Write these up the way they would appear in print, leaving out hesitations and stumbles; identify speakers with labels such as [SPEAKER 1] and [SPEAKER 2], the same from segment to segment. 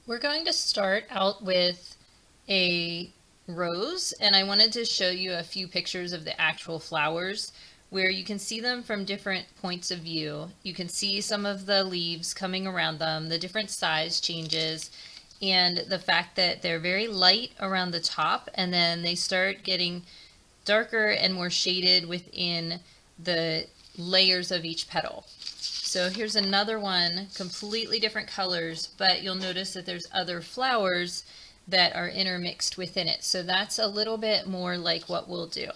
[SPEAKER 1] We're going to start out with a rose, and I wanted to show you a few pictures of the actual flowers where you can see them from different points of view. You can see some of the leaves coming around them, the different size changes, and the fact that they're very light around the top and then they start getting darker and more shaded within the layers of each petal. So here's another one, completely different colors, but you'll notice that there's other flowers that are intermixed within it. So that's a little bit more like what we'll do.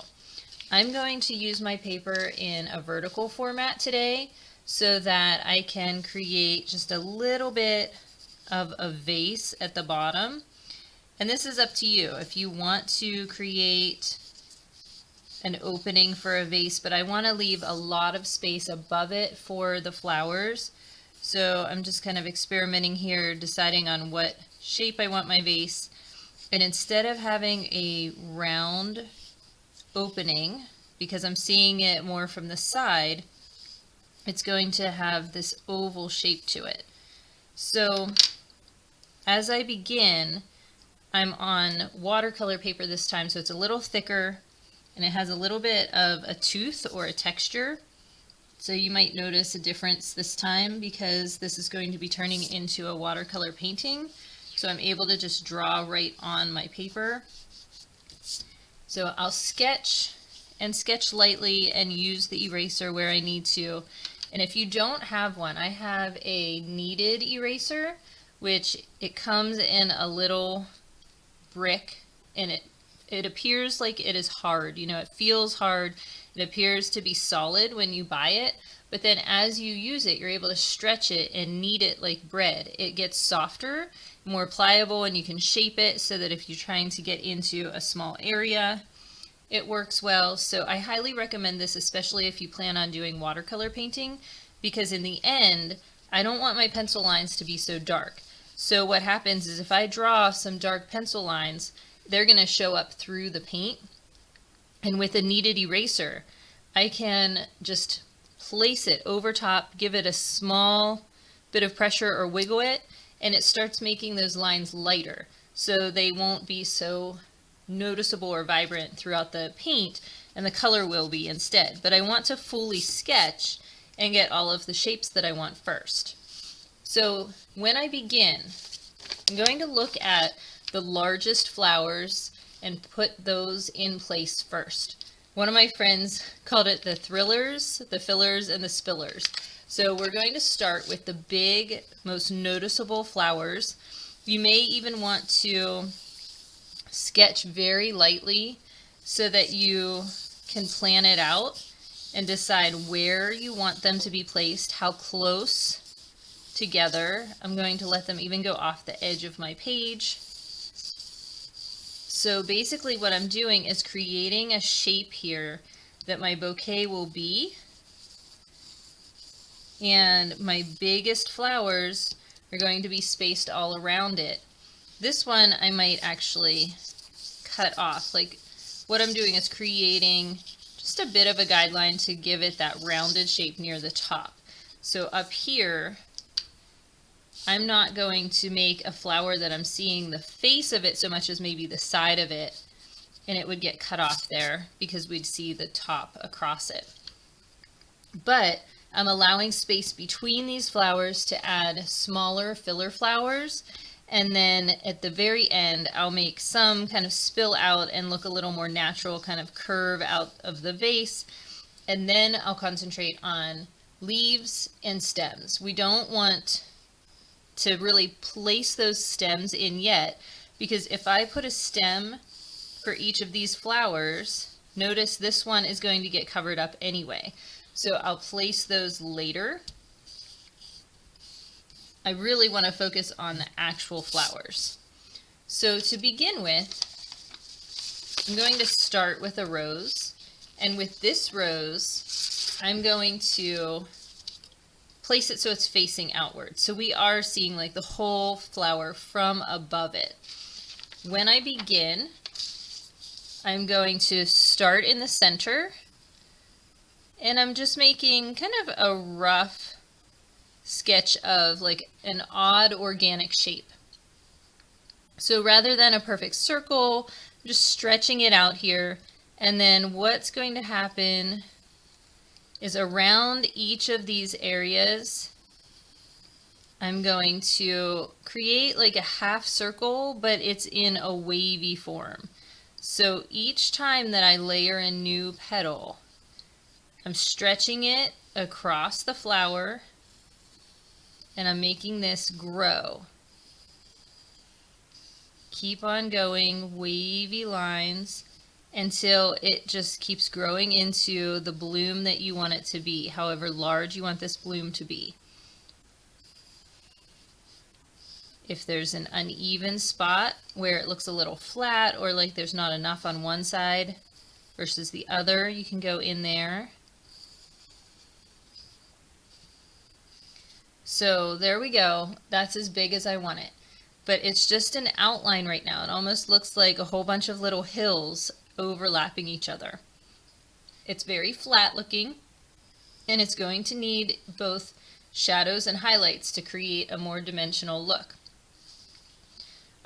[SPEAKER 1] I'm going to use my paper in a vertical format today so that I can create just a little bit of a vase at the bottom. And this is up to you if you want to create an opening for a vase, but I want to leave a lot of space above it for the flowers. So I'm just kind of experimenting here, deciding on what shape I want my vase. And instead of having a round opening, because I'm seeing it more from the side, it's going to have this oval shape to it. So as I begin, I'm on watercolor paper this time, so it's a little thicker and it has a little bit of a tooth or a texture. So you might notice a difference this time because this is going to be turning into a watercolor painting. So I'm able to just draw right on my paper. So I'll sketch and sketch lightly and use the eraser where I need to. And if you don't have one, I have a kneaded eraser, which it comes in a little brick, and it appears like it is hard. You know, it feels hard. It appears to be solid when you buy it, but then as you use it, you're able to stretch it and knead it like bread. It gets softer, more pliable, and you can shape it so that if you're trying to get into a small area, it works well. So I highly recommend this, especially if you plan on doing watercolor painting, because in the end, I don't want my pencil lines to be so dark. So what happens is if I draw some dark pencil lines, they're going to show up through the paint. And with a kneaded eraser, I can just place it over top, give it a small bit of pressure or wiggle it, and it starts making those lines lighter. So they won't be so noticeable or vibrant throughout the paint, and the color will be instead. But I want to fully sketch and get all of the shapes that I want first. So when I begin, I'm going to look at the largest flowers and put those in place first. One of my friends called it the thrillers, the fillers, and the spillers. So we're going to start with the big, most noticeable flowers. You may even want to sketch very lightly so that you can plan it out and decide where you want them to be placed, how close together. I'm going to let them even go off the edge of my page. So basically what I'm doing is creating a shape here that my bouquet will be, and my biggest flowers are going to be spaced all around it. This one I might actually cut off. Like what I'm doing is creating just a bit of a guideline to give it that rounded shape near the top. So up here, I'm not going to make a flower that I'm seeing the face of it so much as maybe the side of it, and it would get cut off there because we'd see the top across it. But I'm allowing space between these flowers to add smaller filler flowers, and then at the very end I'll make some kind of spill out and look a little more natural, kind of curve out of the vase, and then I'll concentrate on leaves and stems. We don't want to really place those stems in yet, because if I put a stem for each of these flowers, notice this one is going to get covered up anyway. So I'll place those later. I really want to focus on the actual flowers. So to begin with, I'm going to start with a rose, and with this rose, I'm going to place it so it's facing outward. So we are seeing like the whole flower from above it. When I begin, I'm going to start in the center, and I'm just making kind of a rough sketch of like an odd organic shape. So rather than a perfect circle, I'm just stretching it out here. And then what's going to happen is around each of these areas, I'm going to create like a half circle, but it's in a wavy form. So each time that I layer a new petal, I'm stretching it across the flower and I'm making this grow. Keep on going, wavy lines, until it just keeps growing into the bloom that you want it to be, however large you want this bloom to be. If there's an uneven spot where it looks a little flat or like there's not enough on one side versus the other, you can go in there. So there we go. That's as big as I want it. But it's just an outline right now. It almost looks like a whole bunch of little hills overlapping each other. It's very flat looking, and it's going to need both shadows and highlights to create a more dimensional look.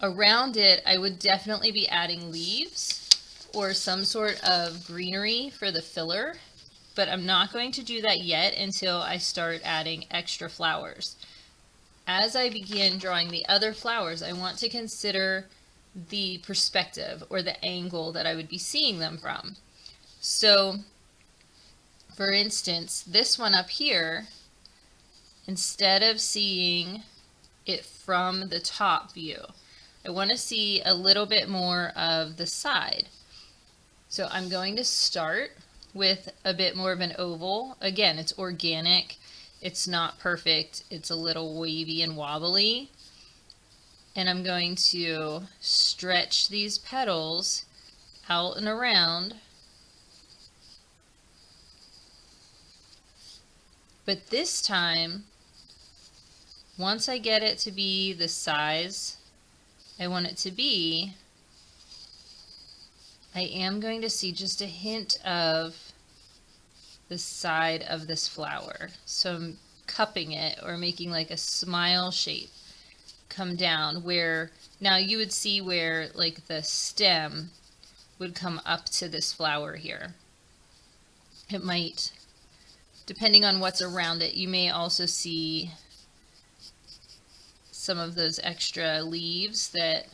[SPEAKER 1] Around it, I would definitely be adding leaves or some sort of greenery for the filler, but I'm not going to do that yet until I start adding extra flowers. As I begin drawing the other flowers, I want to consider the perspective or the angle that I would be seeing them from. So, for instance, this one up here, instead of seeing it from the top view, I want to see a little bit more of the side. So I'm going to start with a bit more of an oval. Again, it's organic. It's not perfect. It's a little wavy and wobbly. And I'm going to stretch these petals out and around. But this time, once I get it to be the size I want it to be, I am going to see just a hint of the side of this flower. So I'm cupping it or making like a smile shape come down, where now you would see where like the stem would come up to this flower here. It might, depending on what's around it, you may also see some of those extra leaves that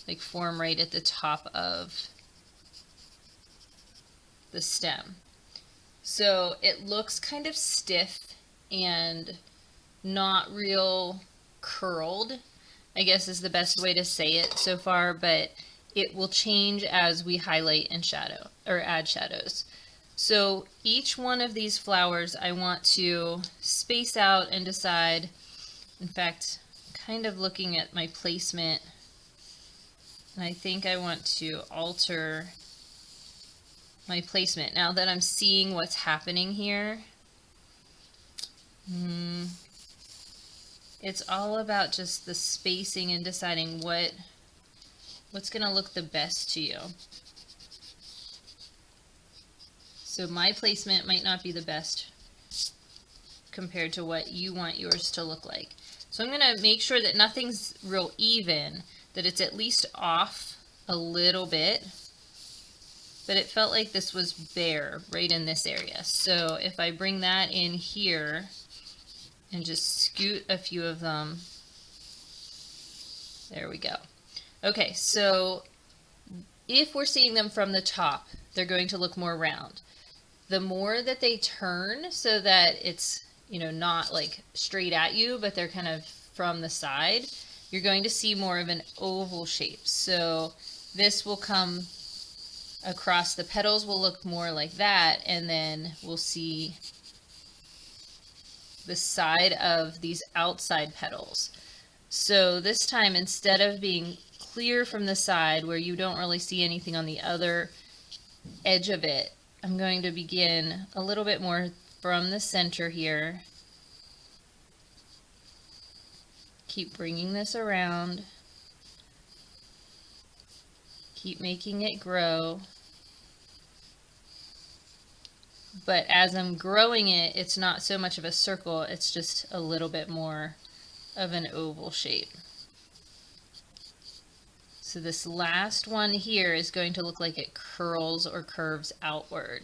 [SPEAKER 1] like form right at the top of the stem. So it looks kind of stiff and not real curled, I guess is the best way to say it so far, but it will change as we highlight and shadow or add shadows. So each one of these flowers I want to space out and decide, in fact, kind of looking at my placement, and I think I want to alter my placement now that I'm seeing what's happening here. It's all about just the spacing and deciding what's going to look the best to you. So my placement might not be the best compared to what you want yours to look like. So I'm going to make sure that nothing's real even, that it's at least off a little bit. But it felt like this was bare right in this area. So if I bring that in here and just scoot a few of them, there we go. Okay, so if we're seeing them from the top, they're going to look more round. The more that they turn so that it's, you know, not like straight at you, but they're kind of from the side, you're going to see more of an oval shape. So this will come across, the petals will look more like that, and then we'll see the side of these outside petals. So this time, instead of being clear from the side where you don't really see anything on the other edge of it, I'm going to begin a little bit more from the center here. Keep bringing this around. Keep making it grow. But as I'm growing it, it's not so much of a circle, it's just a little bit more of an oval shape. So this last one here is going to look like it curls or curves outward.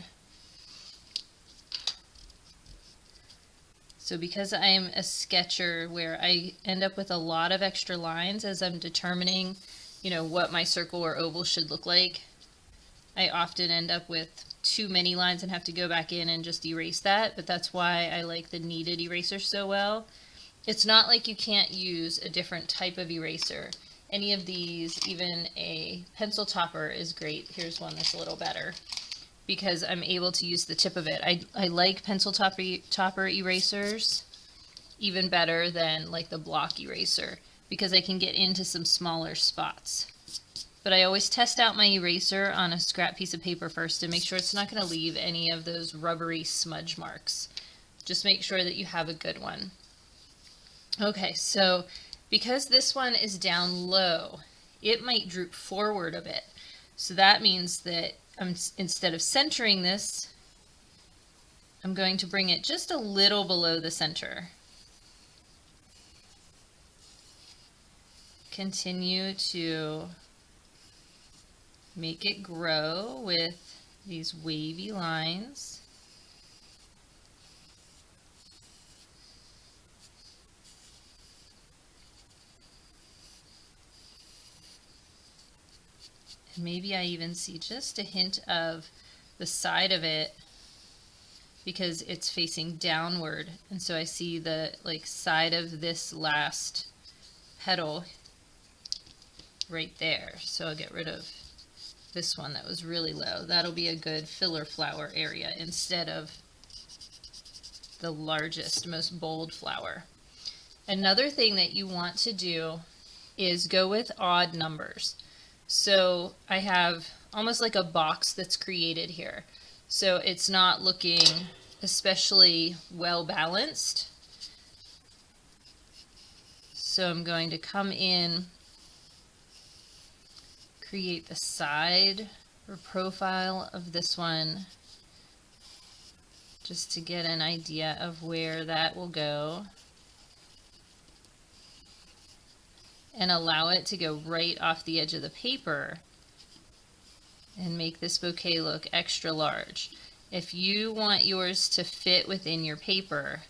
[SPEAKER 1] So because I am a sketcher where I end up with a lot of extra lines as I'm determining, what my circle or oval should look like, I often end up with too many lines and have to go back in and just erase that, but that's why I like the kneaded eraser so well. It's not like you can't use a different type of eraser. Any of these, even a pencil topper is great. Here's one that's a little better, because I'm able to use the tip of it. I like pencil topper erasers even better than like the block eraser, because I can get into some smaller spots. But I always test out my eraser on a scrap piece of paper first to make sure it's not going to leave any of those rubbery smudge marks. Just make sure that you have a good one. Okay, so because this one is down low, it might droop forward a bit. So that means that instead of centering this, I'm going to bring it just a little below the center. Continue to make it grow with these wavy lines. And maybe I even see just a hint of the side of it because it's facing downward. And so I see the side of this last petal right there. So I'll get rid of this one that was really low. That'll be a good filler flower area instead of the largest, most bold flower. Another thing that you want to do is go with odd numbers. So I have almost like a box that's created here. So it's not looking especially well balanced. So I'm going to come in, create the side or profile of this one just to get an idea of where that will go, and allow it to go right off the edge of the paper and make this bouquet look extra large. If you want yours to fit within your paper,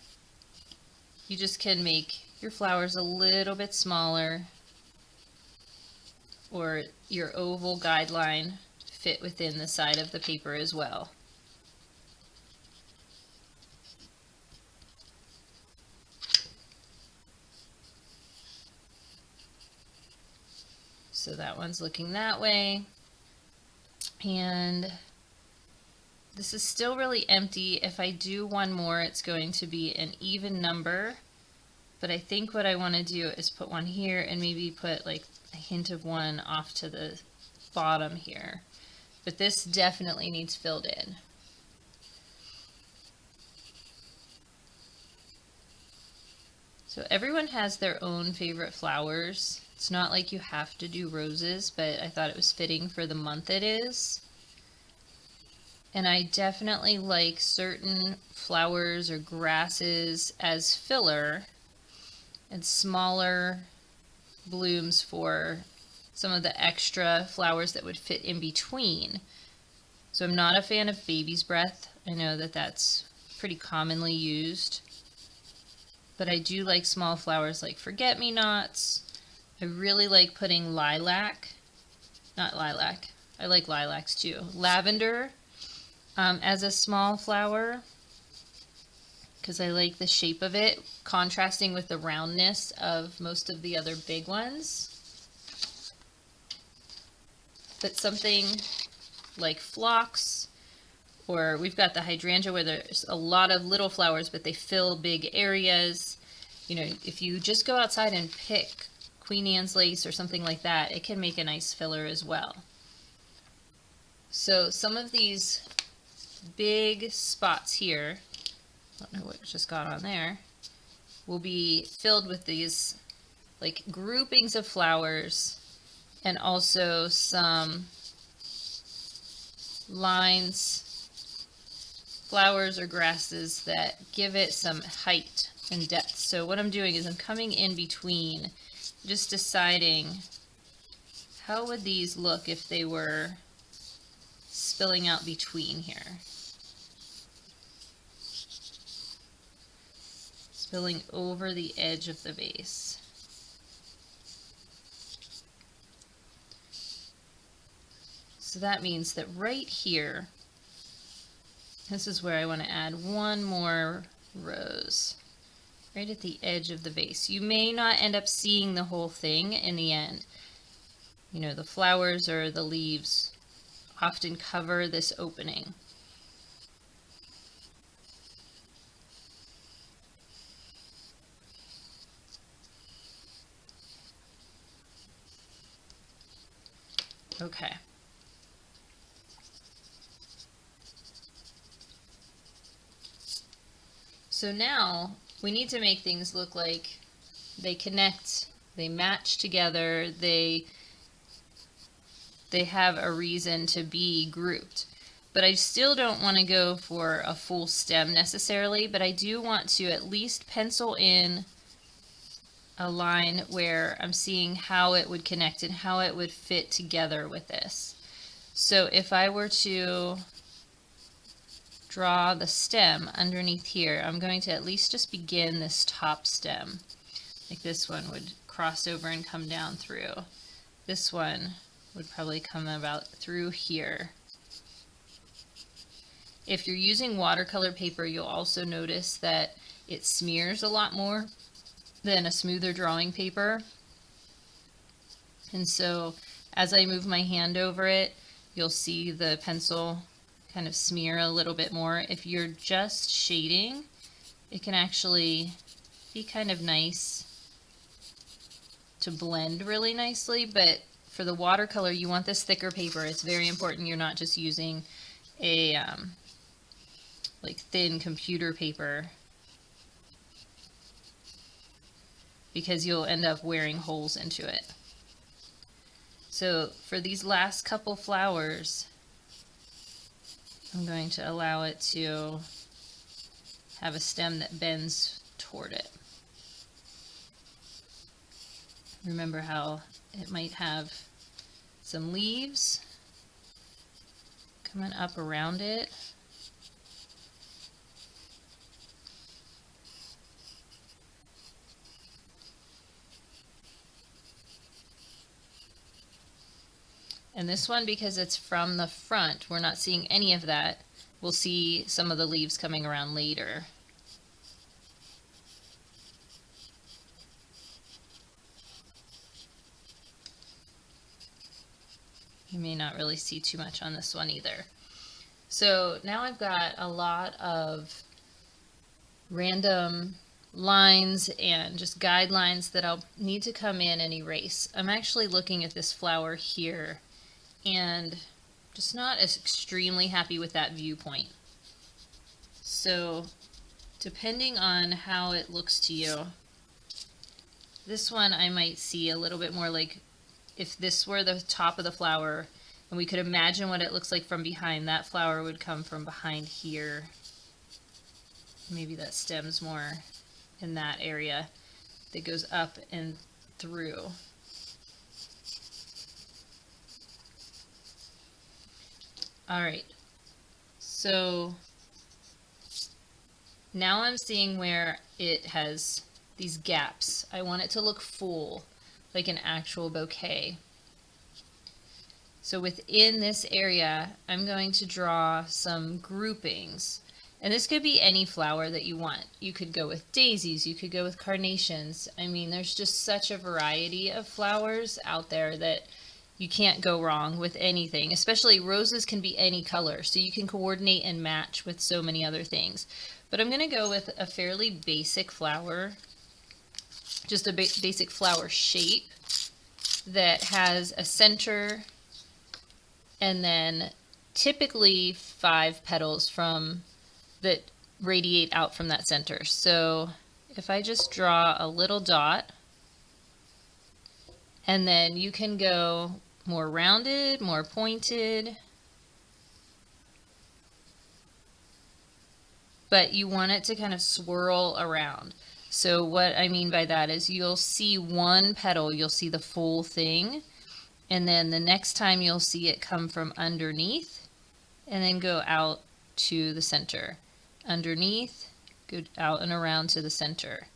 [SPEAKER 1] you just can make your flowers a little bit smaller, or your oval guideline fit within the side of the paper as well. So that one's looking that way. And this is still really empty. If I do one more, it's going to be an even number. But I think what I want to do is put one here and maybe put like a hint of one off to the bottom here. But this definitely needs filled in. So everyone has their own favorite flowers. It's not like you have to do roses, but I thought it was fitting for the month it is. And I definitely like certain flowers or grasses as filler, and smaller blooms for some of the extra flowers that would fit in between. So I'm not a fan of baby's breath. I know that that's pretty commonly used, but I do like small flowers like forget-me-nots. I really like putting lilac, not lilac, I like lilacs too, lavender as a small flower, because I like the shape of it, contrasting with the roundness of most of the other big ones. But something like phlox, or we've got the hydrangea where there's a lot of little flowers, but they fill big areas. You know, if you just go outside and pick Queen Anne's lace or something like that, it can make a nice filler as well. So some of these big spots here, I don't know what just got on there, will be filled with these like groupings of flowers, and also some lines, flowers or grasses that give it some height and depth. So what I'm doing is I'm coming in between, just deciding how would these look if they were spilling out between here? Spilling over the edge of the vase. So that means that right here, this is where I want to add one more rose, right at the edge of the vase. You may not end up seeing the whole thing in the end. You know, the flowers or the leaves often cover this opening. Okay. So now we need to make things look like they connect, they match together, they have a reason to be grouped. But I still don't want to go for a full stem necessarily, but I do want to at least pencil in a line where I'm seeing how it would connect and how it would fit together with this. So if I were to draw the stem underneath here, I'm going to at least just begin this top stem. Like this one would cross over and come down through. This one would probably come about through here. If you're using watercolor paper, you'll also notice that it smears a lot more than a smoother drawing paper. And so as I move my hand over it, you'll see the pencil kind of smear a little bit more. If you're just shading, it can actually be kind of nice to blend really nicely, but for the watercolor, you want this thicker paper. It's very important you're not just using a like thin computer paper, because you'll end up wearing holes into it. So for these last couple flowers, I'm going to allow it to have a stem that bends toward it. Remember how it might have some leaves coming up around it. And this one, because it's from the front, we're not seeing any of that. We'll see some of the leaves coming around later. You may not really see too much on this one either. So now I've got a lot of random lines and just guidelines that I'll need to come in and erase. I'm actually looking at this flower here and just not as extremely happy with that viewpoint. So depending on how it looks to you, this one I might see a little bit more like if this were the top of the flower and we could imagine what it looks like from behind, that flower would come from behind here. Maybe that stems more in that area that goes up and through. All right, so now I'm seeing where it has these gaps. I want it to look full, like an actual bouquet. So within this area, I'm going to draw some groupings. And this could be any flower that you want. You could go with daisies, you could go with carnations. I mean, there's just such a variety of flowers out there that you can't go wrong with anything. Especially roses can be any color, so you can coordinate and match with so many other things. But I'm going to go with a fairly basic flower, just a basic flower shape that has a center and then typically 5 petals from that radiate out from that center. So if I just draw a little dot, and then you can go more rounded, more pointed, but you want it to kind of swirl around. So what I mean by that is you'll see one petal, you'll see the full thing, And then the next time you'll see it come from underneath and then go out to the center. Underneath, go out and around to the center.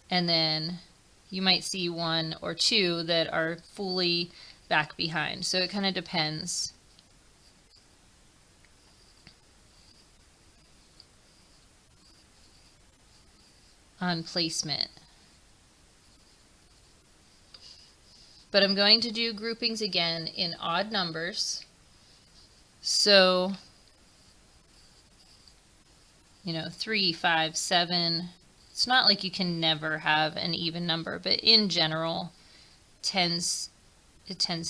[SPEAKER 1] And then you might see one or two that are fully back behind. So it kind of depends. On placement. But I'm going to do groupings again in odd numbers. So, 3, 5, 7. It's not like you can never have an even number, but in general, it tends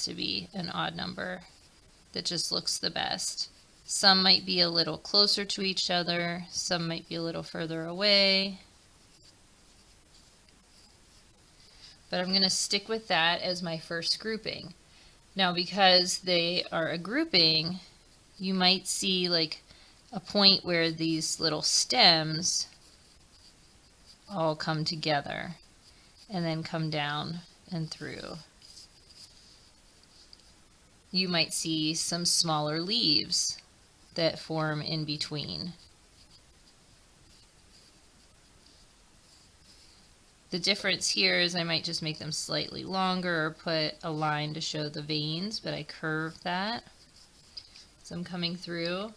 [SPEAKER 1] to be an odd number that just looks the best. Some might be a little closer to each other, some might be a little further away. But I'm going to stick with that as my first grouping. Now, because they are a grouping, you might see like a point where these little stems all come together and then come down and through. You might see some smaller leaves that form in between. The difference here is I might just make them slightly longer or put a line to show the veins, but I curve that. So I'm coming through,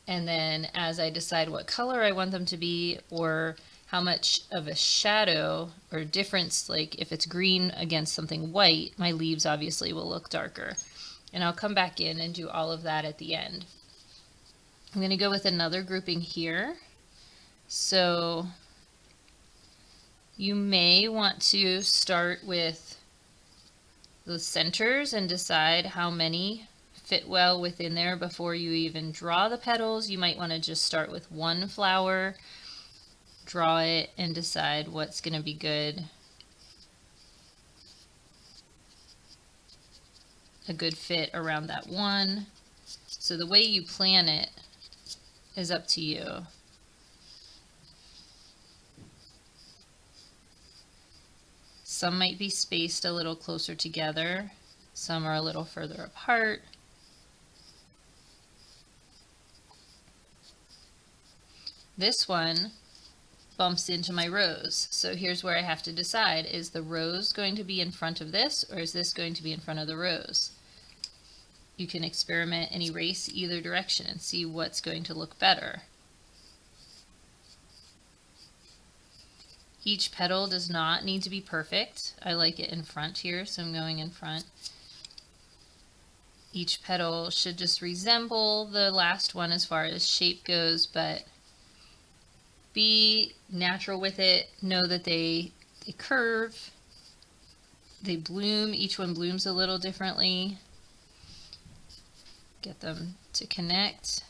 [SPEAKER 1] and then as I decide what color I want them to be or how much of a shadow or difference, like if it's green against something white, my leaves obviously will look darker. And I'll come back in and do all of that at the end. I'm going to go with another grouping here. So you may want to start with the centers and decide how many fit well within there before you even draw the petals. You might want to just start with one flower, draw it, and decide what's going to be good. A good fit around that one. So the way you plan it is up to you. Some might be spaced a little closer together, some are a little further apart. This one bumps into my rose, so here's where I have to decide, is the rose going to be in front of this, or is this going to be in front of the rose? You can experiment and erase either direction and see what's going to look better. Each petal does not need to be perfect. I like it in front here, so I'm going in front. Each petal should just resemble the last one as far as shape goes, but be natural with it. Know that they curve, they bloom. Each one blooms a little differently. Get them to connect.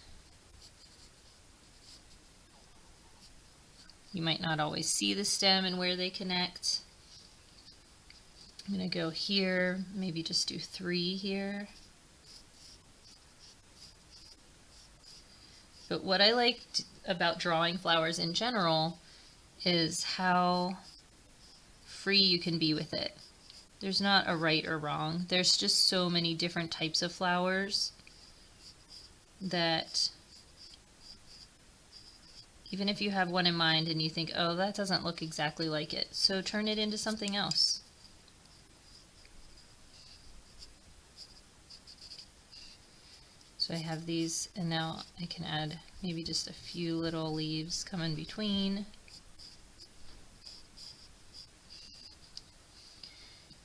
[SPEAKER 1] You might not always see the stem and where they connect. I'm going to go here, maybe just do 3 here. But what I liked about drawing flowers in general is how free you can be with it. There's not a right or wrong. There's just so many different types of flowers that even if you have one in mind and you think, oh, that doesn't look exactly like it, so turn it into something else. So I have these, and now I can add maybe just a few little leaves come in between.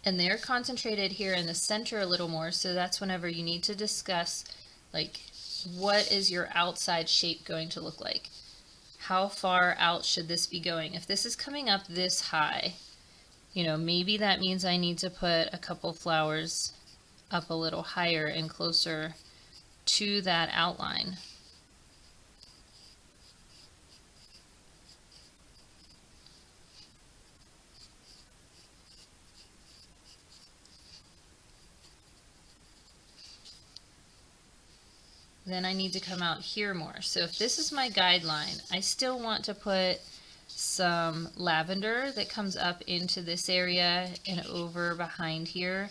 [SPEAKER 1] And they're concentrated here in the center a little more, so that's whenever you need to discuss, like, what is your outside shape going to look like? How far out should this be going? If this is coming up this high, maybe that means I need to put a couple flowers up a little higher and closer to that outline. Then I need to come out here more. So if this is my guideline, I still want to put some lavender that comes up into this area and over behind here.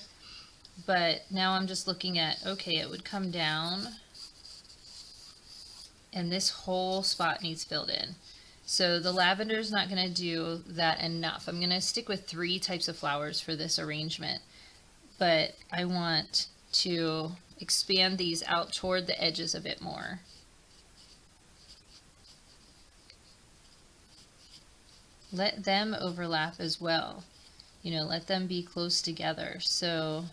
[SPEAKER 1] But now I'm just looking at, okay, it would come down and this whole spot needs filled in. So the lavender is not going to do that enough. I'm going to stick with 3 types of flowers for this arrangement, but I want to expand these out toward the edges a bit more. Let them overlap as well. You know, let them be close together. So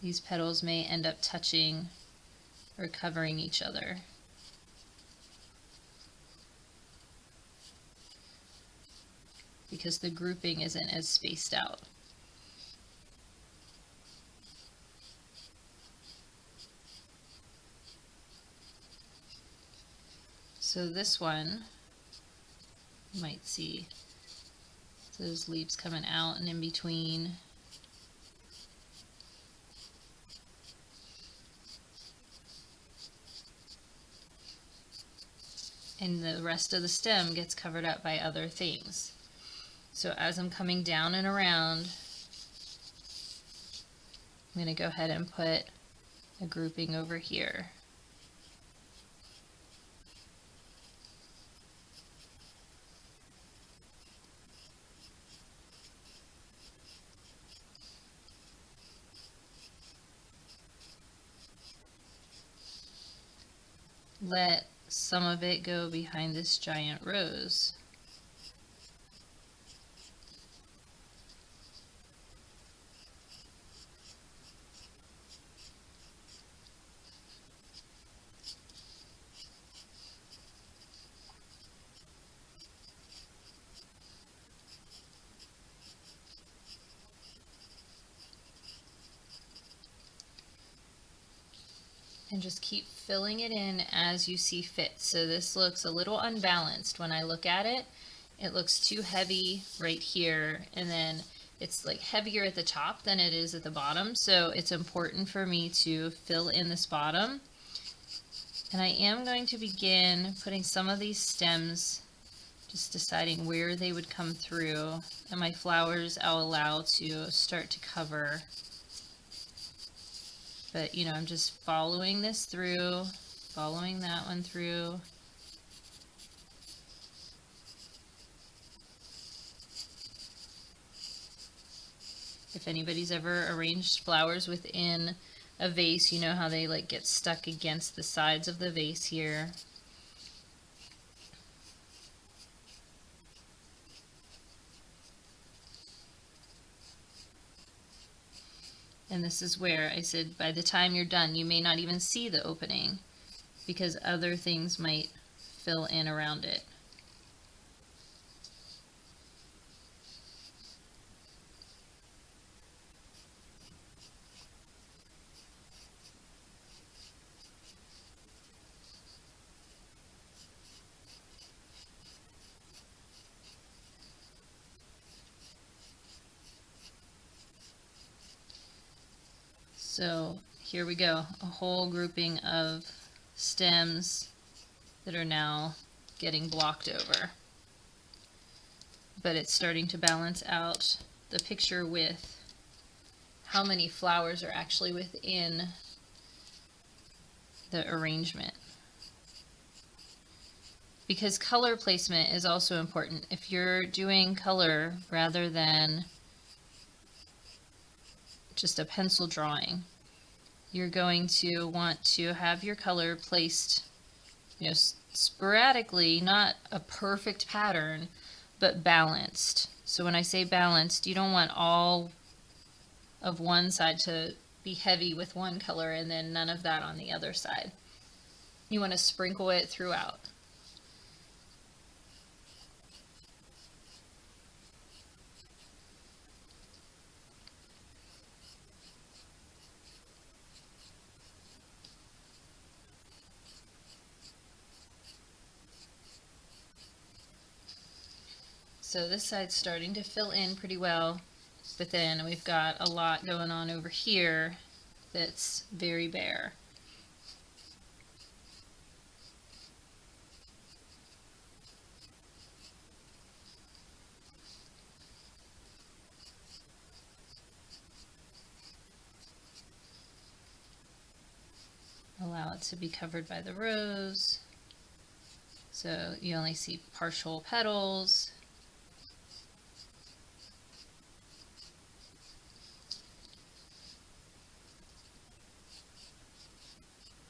[SPEAKER 1] these petals may end up touching or covering each other. Because the grouping isn't as spaced out. So this one, you might see those leaves coming out and in between. And the rest of the stem gets covered up by other things. So as I'm coming down and around, I'm going to go ahead and put a grouping over here. Let some of it go behind this giant rose. And just keep filling it in as you see fit. So this looks a little unbalanced when I look at it. It looks too heavy right here, and then it's like heavier at the top than it is at the bottom. So it's important for me to fill in this bottom. And I am going to begin putting some of these stems, just deciding where they would come through. And my flowers I'll allow to start to cover. But, you know, I'm just following this through, following that one through. If anybody's ever arranged flowers within a vase, you know how they like get stuck against the sides of the vase here. And this is where I said by the time you're done, you may not even see the opening because other things might fill in around it. So here we go, a whole grouping of stems that are now getting blocked over. But it's starting to balance out the picture with how many flowers are actually within the arrangement. Because color placement is also important. If you're doing color rather than just a pencil drawing, you're going to want to have your color placed, you know, sporadically, not a perfect pattern, but balanced. So when I say balanced, you don't want all of one side to be heavy with one color and then none of that on the other side. You want to sprinkle it throughout. So this side's starting to fill in pretty well, but then we've got a lot going on over here that's very bare. to be covered by the rose. So you only see partial petals.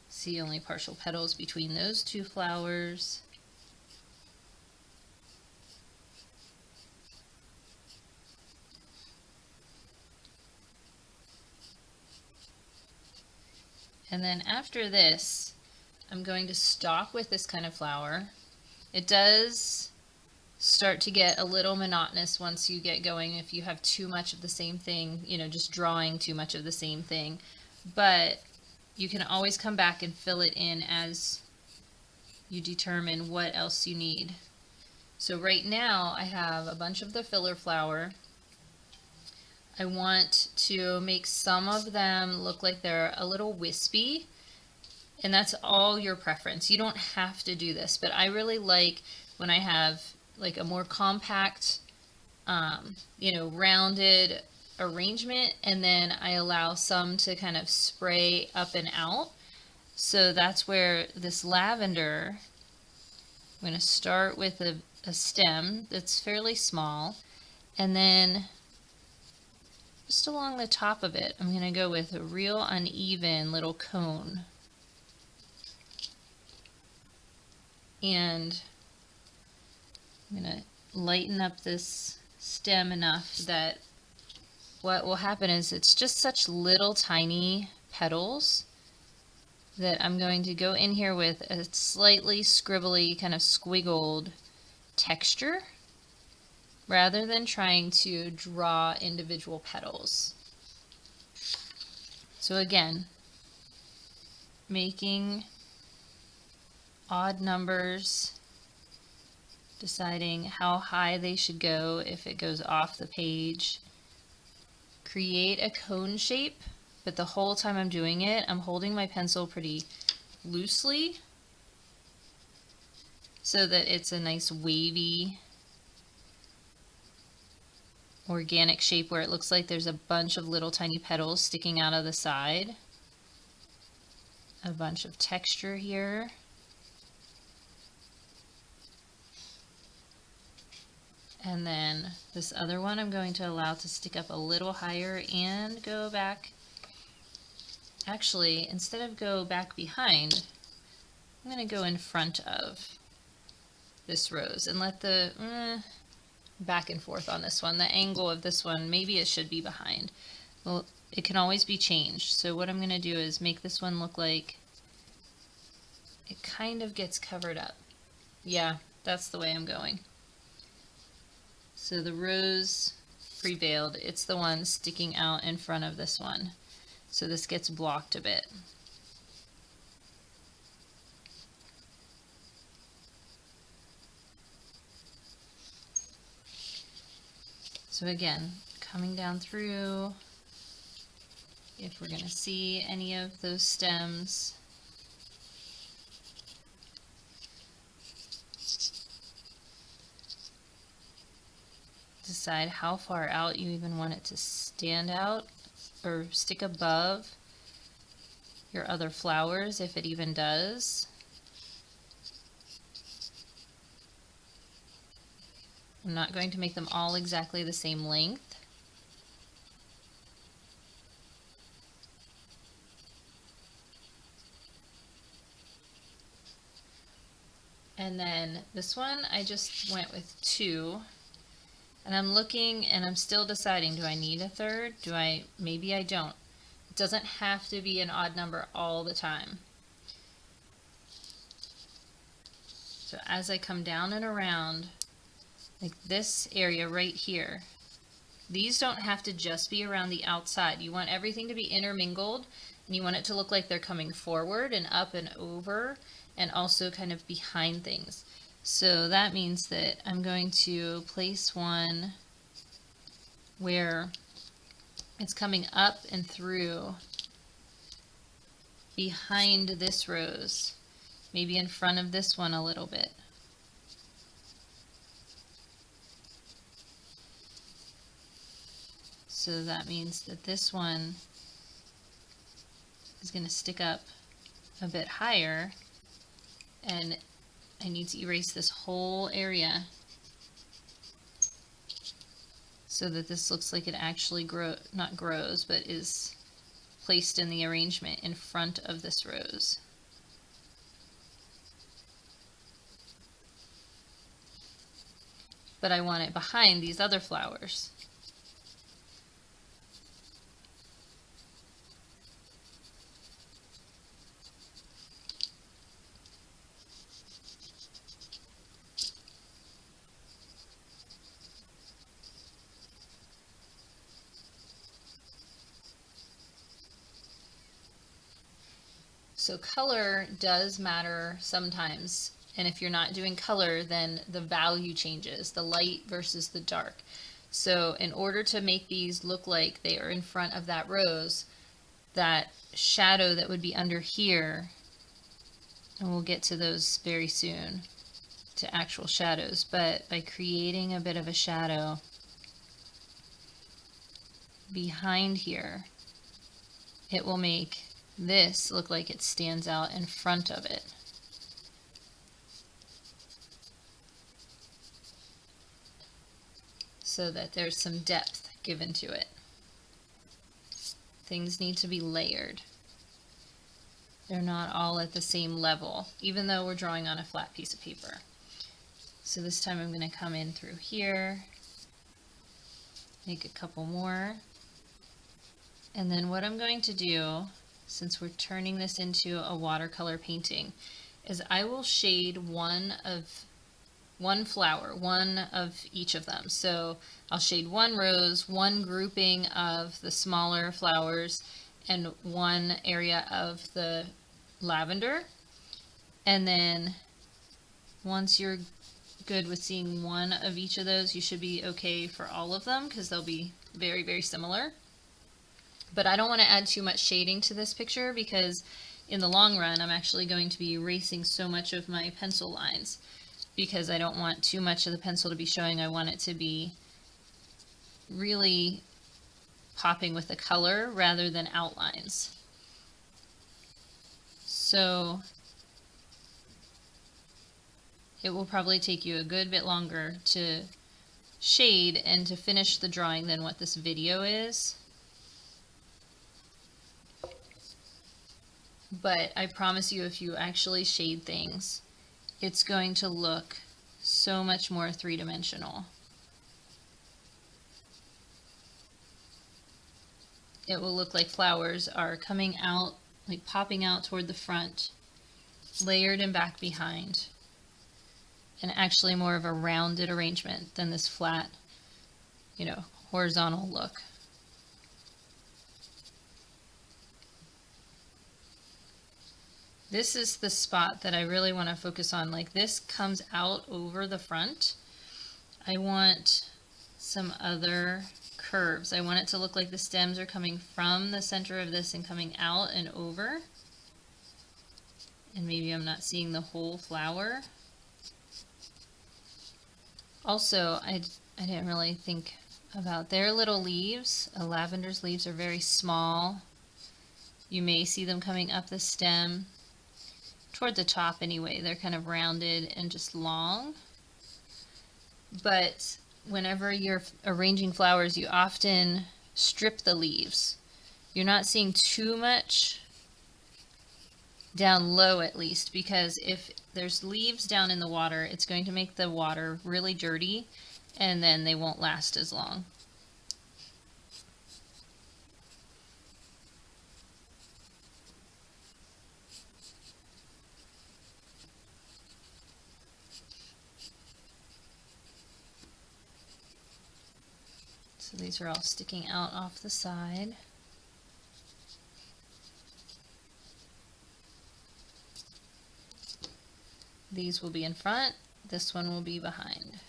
[SPEAKER 1] See only partial petals between those two flowers. And then after this, I'm going to stop with this kind of flower. It does start to get a little monotonous once you get going if you have too much of the same thing, you know, just drawing too much of the same thing. But you can always come back and fill it in as you determine what else you need. So right now I have a bunch of the filler flower. I want to make some of them look like they're a little wispy, and that's all your preference. You don't have to do this, but I really like when I have like a more compact, you know, rounded arrangement, and then I allow some to kind of spray up and out. So that's where this lavender, I'm going to start with a stem that's fairly small, and then just along the top of it, I'm going to go with a real uneven little cone. And I'm going to lighten up this stem enough that what will happen is it's just such little tiny petals that I'm going to go in here with a slightly scribbly, kind of squiggled texture rather than trying to draw individual petals. So again, making odd numbers, deciding how high they should go if it goes off the page. Create a cone shape, but the whole time I'm doing it, I'm holding my pencil pretty loosely so that it's a nice wavy, organic shape where it looks like there's a bunch of little tiny petals sticking out of the side. A bunch of texture here. And then this other one I'm going to allow to stick up a little higher and go back. Actually, instead of go back behind, I'm going to go in front of this rose and let the back and forth on this one. The angle of this one, maybe it should be behind. Well, it can always be changed. So what I'm going to do is make this one look like it kind of gets covered up. Yeah, that's the way I'm going. So the rose prevailed. It's the one sticking out in front of this one. So this gets blocked a bit. So again, coming down through, if we're going to see any of those stems. Decide how far out you even want it to stand out or stick above your other flowers, if it even does. I'm not going to make them all exactly the same length. And then this one, I just went with 2. And I'm looking and I'm still deciding, do I need a third? Maybe I don't. It doesn't have to be an odd number all the time. So as I come down and around, like this area right here, these don't have to just be around the outside. You want everything to be intermingled, and you want it to look like they're coming forward and up and over and also kind of behind things. So that means that I'm going to place one where it's coming up and through behind this rose, maybe in front of this one a little bit. So that means that this one is going to stick up a bit higher, and I need to erase this whole area so that this looks like it actually not grows, but is placed in the arrangement in front of this rose. But I want it behind these other flowers. So color does matter sometimes, and if you're not doing color, then the value changes, the light versus the dark. So in order to make these look like they are in front of that rose, that shadow that would be under here, and we'll get to those very soon, to actual shadows, but by creating a bit of a shadow behind here, it will make this look like it stands out in front of it. So that there's some depth given to it. Things need to be layered. They're not all at the same level, even though we're drawing on a flat piece of paper. So this time I'm going to come in through here, make a couple more. And then what I'm going to do, since we're turning this into a watercolor painting, is I will shade one flower, one of each of them. So I'll shade one rose, one grouping of the smaller flowers, and one area of the lavender. And then once you're good with seeing one of each of those, you should be okay for all of them because they'll be very, very similar. But I don't want to add too much shading to this picture because in the long run I'm actually going to be erasing so much of my pencil lines because I don't want too much of the pencil to be showing. I want it to be really popping with the color rather than outlines. So it will probably take you a good bit longer to shade and to finish the drawing than what this video is. But I promise you, if you actually shade things, it's going to look so much more three-dimensional. It will look like flowers are coming out, like popping out toward the front, layered and back behind, and actually more of a rounded arrangement than this flat, horizontal look. This is the spot that I really want to focus on. Like this comes out over the front. I want some other curves. I want it to look like the stems are coming from the center of this and coming out and over. And maybe I'm not seeing the whole flower. Also, I didn't really think about their little leaves. A lavender's leaves are very small. You may see them coming up the stem. Toward the top anyway, they're kind of rounded and just long. But whenever you're arranging flowers, you often strip the leaves. You're not seeing too much down low, at least, because if there's leaves down in the water, it's going to make the water really dirty and then they won't last as long. So these are all sticking out off the side. These will be in front, this one will be behind.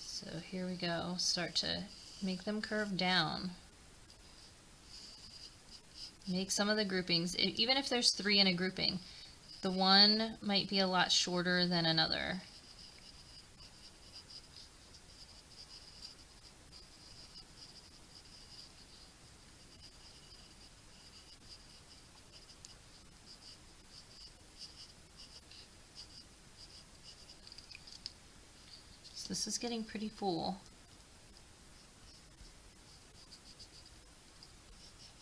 [SPEAKER 1] So here we go, start to make them curve down. Make some of the groupings, even if there's 3 in a grouping, the one might be a lot shorter than another. This is getting pretty full.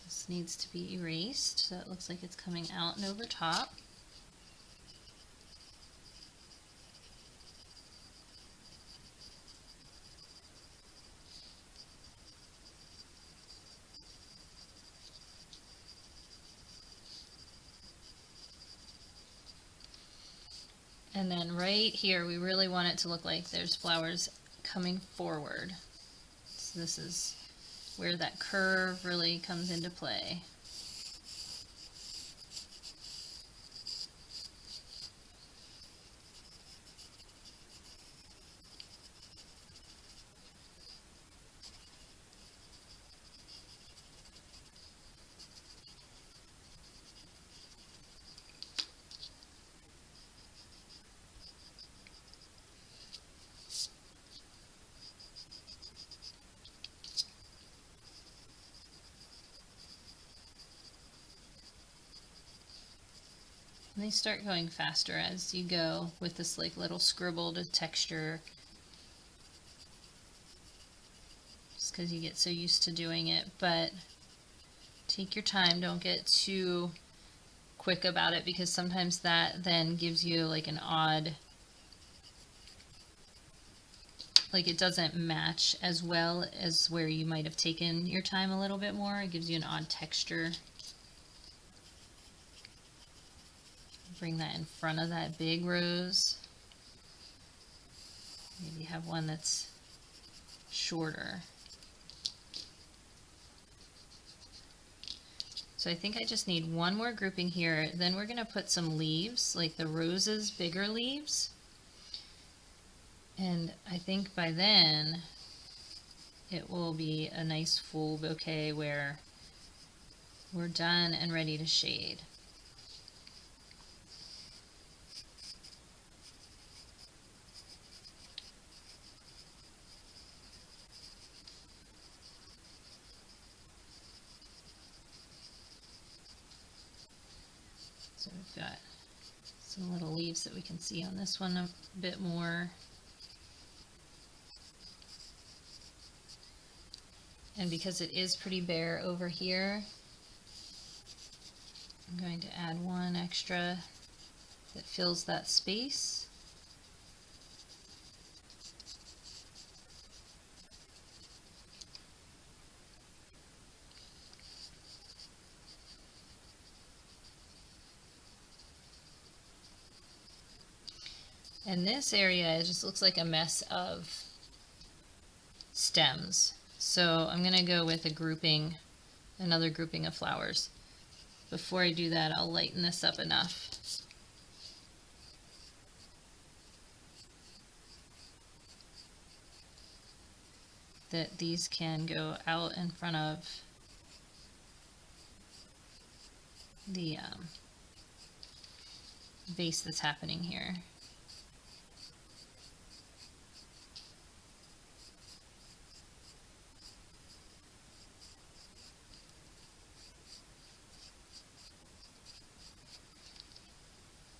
[SPEAKER 1] This needs to be erased, so it looks like it's coming out and over top. And then right here, we really want it to look like there's flowers coming forward. So this is where that curve really comes into play. And they start going faster as you go with this like little scribbled texture, just because you get so used to doing it. But take your time, don't get too quick about it, because sometimes that then gives you like an odd, like it doesn't match as well as where you might have taken your time a little bit more. It gives you an odd texture. Bring that in front of that big rose. Maybe have one that's shorter. So I think I just need one more grouping here. Then we're going to put some leaves, like the rose's bigger leaves. And I think by then it will be a nice full bouquet where we're done and ready to shade. So we've got some little leaves that we can see on this one a bit more. And because it is pretty bare over here, I'm going to add one extra that fills that space. And this area, it just looks like a mess of stems. So I'm going to go with a grouping, another grouping of flowers. Before I do that, I'll lighten this up enough that these can go out in front of the vase that's happening here.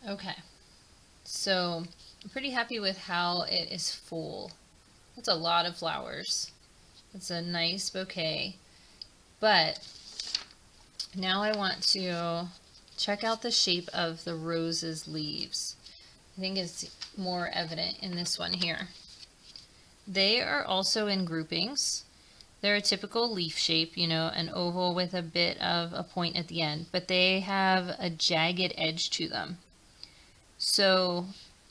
[SPEAKER 1] Okay, so I'm pretty happy with how it is full. That's a lot of flowers. It's a nice bouquet, but now I want to check out the shape of the rose's leaves. I think it's more evident in this one here. They are also in groupings. They're a typical leaf shape, you know, an oval with a bit of a point at the end, but they have a jagged edge to them. So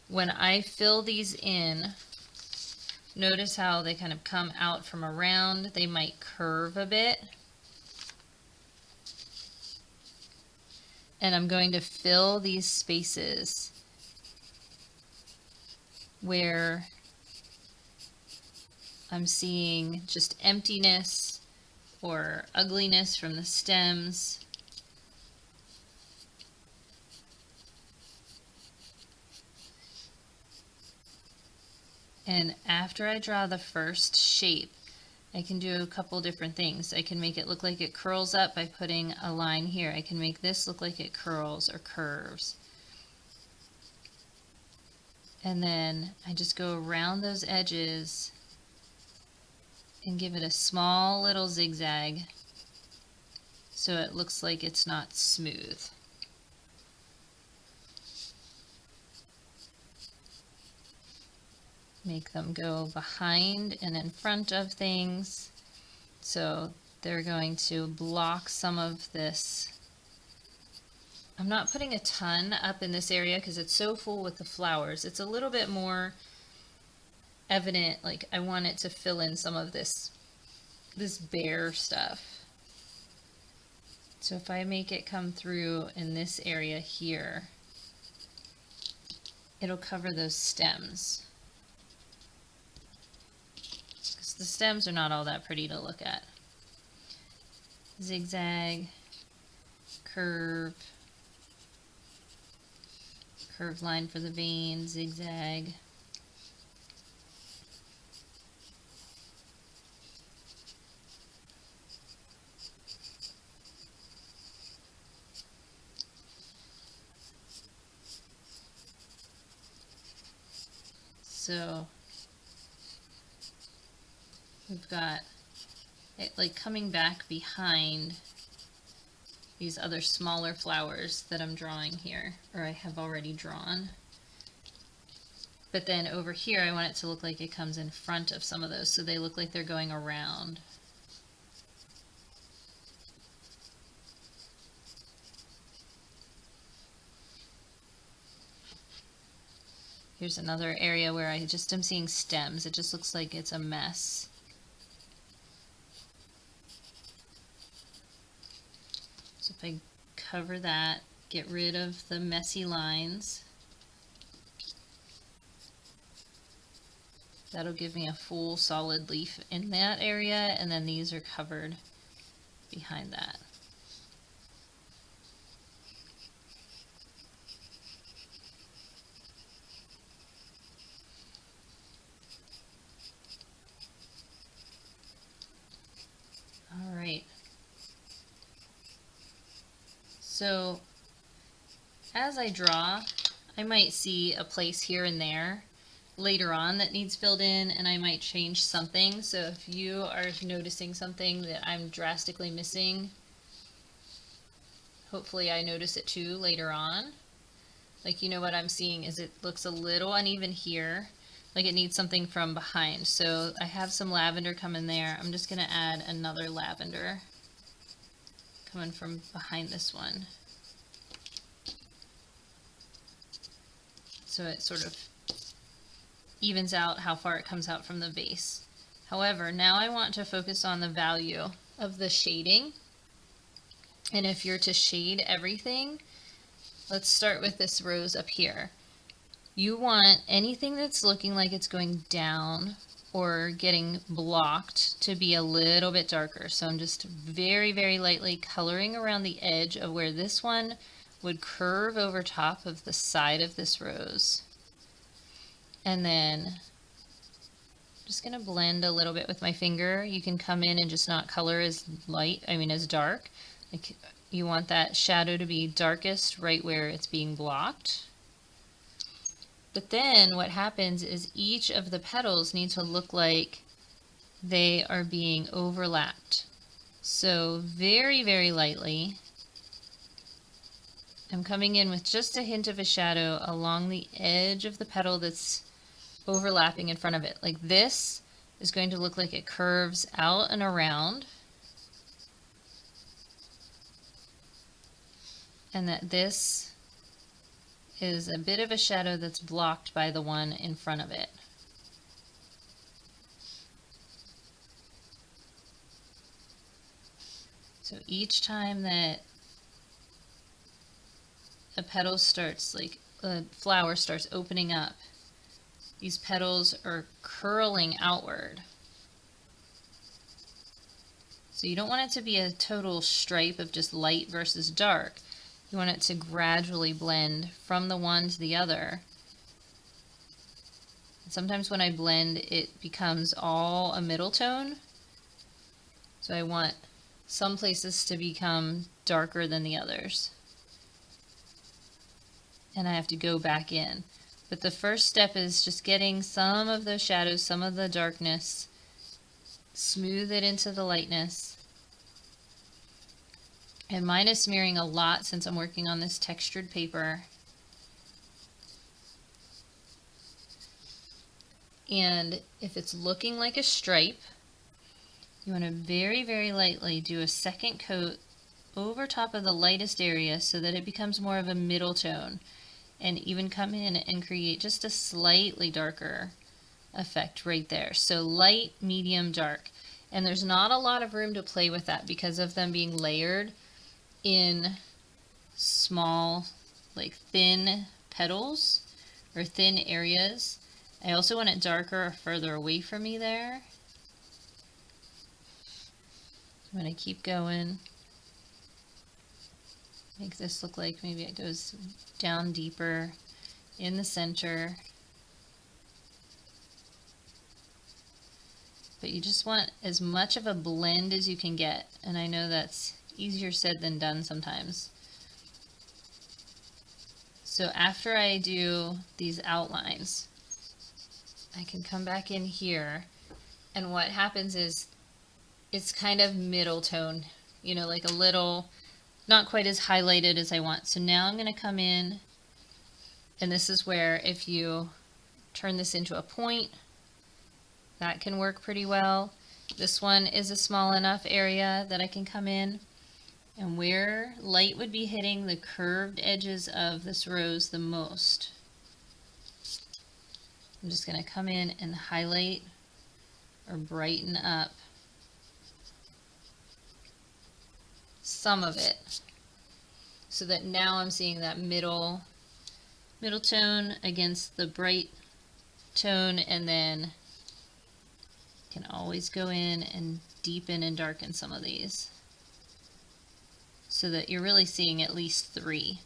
[SPEAKER 1] when I fill these in, notice how they kind of come out from around. They might curve a bit. And I'm going to fill these spaces where I'm seeing just emptiness or ugliness from the stems. And after I draw the first shape, I can do a couple different things. I can make it look like it curls up by putting a line here. I can make this look like it curls or curves. And then I just go around those edges and give it a small little zigzag so it looks like it's not smooth. Make them go behind and in front of things, so they're going to block some of this. I'm not putting a ton up in this area because it's so full with the flowers. It's a little bit more evident, like I want it to fill in some of this bare stuff. So if I make it come through in this area here, it'll cover those stems. Because the stems are not all that pretty to look at. Zigzag, curve, curved line for the vein, zigzag. So we've got it like coming back behind these other smaller flowers that I'm drawing here, or I have already drawn. But then over here I want it to look like it comes in front of some of those, so they look like they're going around. Here's another area where I just am seeing stems. It just looks like it's a mess. So if I cover that, get rid of the messy lines, that'll give me a full solid leaf in that area, and then these are covered behind that. All right. So as I draw, I might see a place here and there later on that needs filled in, and I might change something. So if you are noticing something that I'm drastically missing, hopefully I notice it too later on. Like, you know, what I'm seeing is it looks a little uneven here, like it needs something from behind. So I have some lavender coming there. I'm just going to add another lavender coming from behind this one. So it sort of evens out how far it comes out from the base. However, now I want to focus on the value of the shading. And if you're to shade everything, let's start with this rose up here. You want anything that's looking like it's going down or getting blocked to be a little bit darker. So I'm just very, very lightly coloring around the edge of where this one would curve over top of the side of this rose. And then I'm just going to blend a little bit with my finger. You can come in and just not color as as dark. Like, you want that shadow to be darkest right where it's being blocked. But then what happens is each of the petals need to look like they are being overlapped. So very, very lightly, I'm coming in with just a hint of a shadow along the edge of the petal that's overlapping in front of it. Like, this is going to look like it curves out and around, and that this is a bit of a shadow that's blocked by the one in front of it. So each time that a petal starts, like a flower starts opening up, these petals are curling outward. So you don't want it to be a total stripe of just light versus dark. You want it to gradually blend from the one to the other. And sometimes when I blend, it becomes all a middle tone. So I want some places to become darker than the others. And I have to go back in. But the first step is just getting some of those shadows, some of the darkness, smooth it into the lightness. And mine is smearing a lot since I'm working on this textured paper. And if it's looking like a stripe, you want to very, very lightly do a second coat over top of the lightest area so that it becomes more of a middle tone, and even come in and create just a slightly darker effect right there. So light, medium, dark. And there's not a lot of room to play with that because of them being layered in small, like thin petals or thin areas. I also want it darker or further away from me there. I'm going to keep going. Make this look like maybe it goes down deeper in the center. But you just want as much of a blend as you can get. And I know that's easier said than done sometimes. So after I do these outlines, I can come back in here, and what happens is it's kind of middle tone, you know, like a little, not quite as highlighted as I want. So now I'm going to come in, and this is where if you turn this into a point, that can work pretty well. This one is a small enough area that I can come in, and where light would be hitting the curved edges of this rose the most, I'm just going to come in and highlight or brighten up some of it so that now I'm seeing that middle tone against the bright tone, and then can always go in and deepen and darken some of these so that you're really seeing at least 3.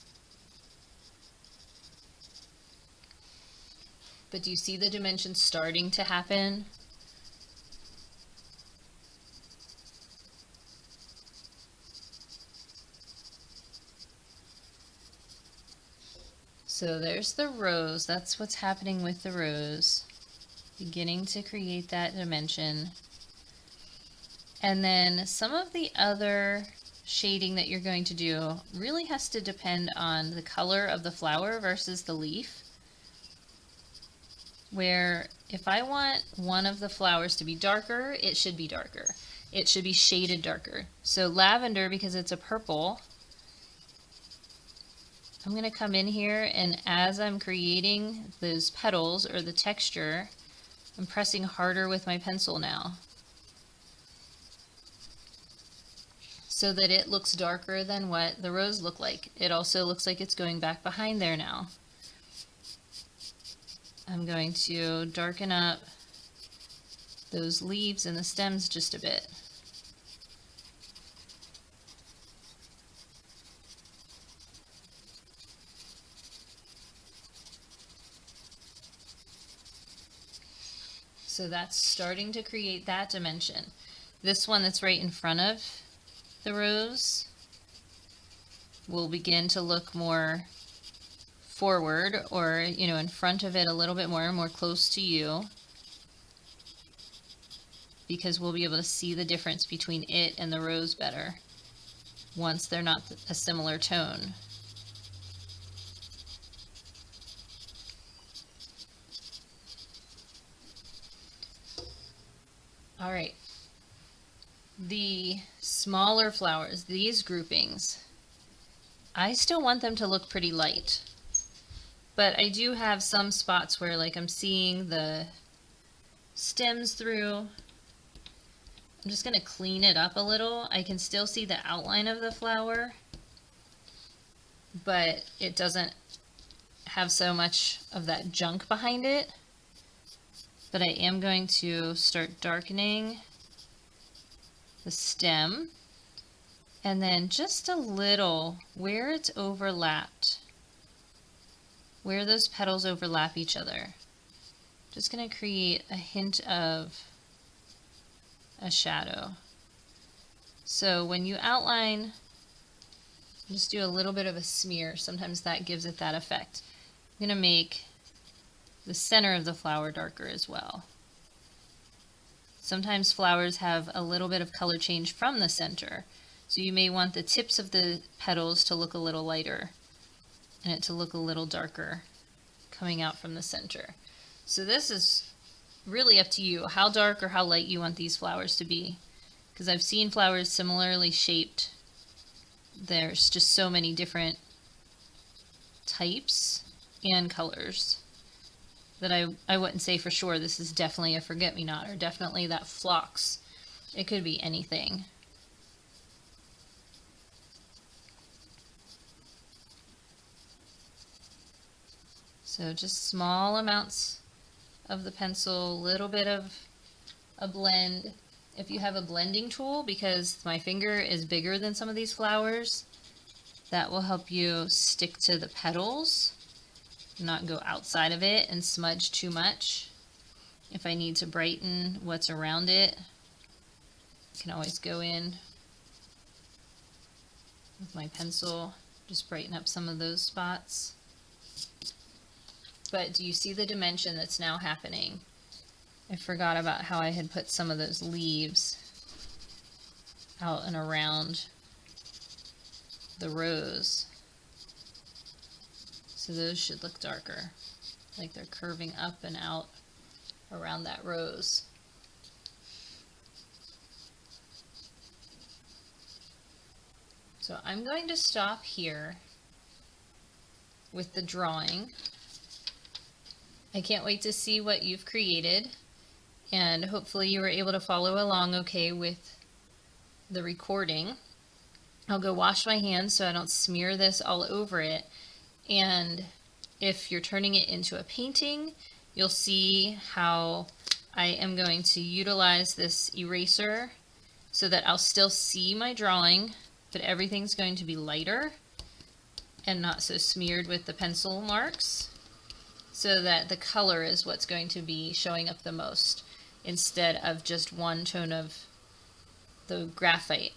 [SPEAKER 1] But do you see the dimensions starting to happen? So there's the rose. That's what's happening with the rose. Beginning to create that dimension. And then some of the other shading that you're going to do really has to depend on the color of the flower versus the leaf. Where if I want one of the flowers to be darker, it should be darker. It should be shaded darker. So lavender, because it's a purple, I'm going to come in here, and as I'm creating those petals or the texture, I'm pressing harder with my pencil now so that it looks darker than what the rose looked like. It also looks like it's going back behind there now. I'm going to darken up those leaves and the stems just a bit. So that's starting to create that dimension. This one that's right in front of the rose will begin to look more forward, or in front of it a little bit more close to you, because we'll be able to see the difference between it and the rose better once they're not a similar tone. All right, the smaller flowers, these groupings, I still want them to look pretty light, but I do have some spots where like I'm seeing the stems through. I'm just going to clean it up a little. I can still see the outline of the flower, but it doesn't have so much of that junk behind it. But I am going to start darkening the stem, and then just a little where it's overlapped, where those petals overlap each other. Just going to create a hint of a shadow. So when you outline, just do a little bit of a smear. Sometimes that gives it that effect. I'm going to make the center of the flower darker as well. Sometimes flowers have a little bit of color change from the center, so you may want the tips of the petals to look a little lighter and it to look a little darker coming out from the center. So this is really up to you how dark or how light you want these flowers to be, because I've seen flowers similarly shaped. There's just so many different types and colors that I wouldn't say for sure this is definitely a forget-me-not or definitely that phlox. It could be anything. So just small amounts of the pencil, a little bit of a blend. If you have a blending tool, because my finger is bigger than some of these flowers, that will help you stick to the petals, not go outside of it and smudge too much. If I need to brighten what's around it, I can always go in with my pencil, just brighten up some of those spots. But do you see the dimension that's now happening? I forgot about how I had put some of those leaves out and around the rose. So those should look darker, like they're curving up and out around that rose. So I'm going to stop here with the drawing. I can't wait to see what you've created, and hopefully you were able to follow along okay with the recording. I'll go wash my hands so I don't smear this all over it, and if you're turning it into a painting, you'll see how I am going to utilize this eraser so that I'll still see my drawing, but everything's going to be lighter and not so smeared with the pencil marks, so that the color is what's going to be showing up the most instead of just one tone of the graphite.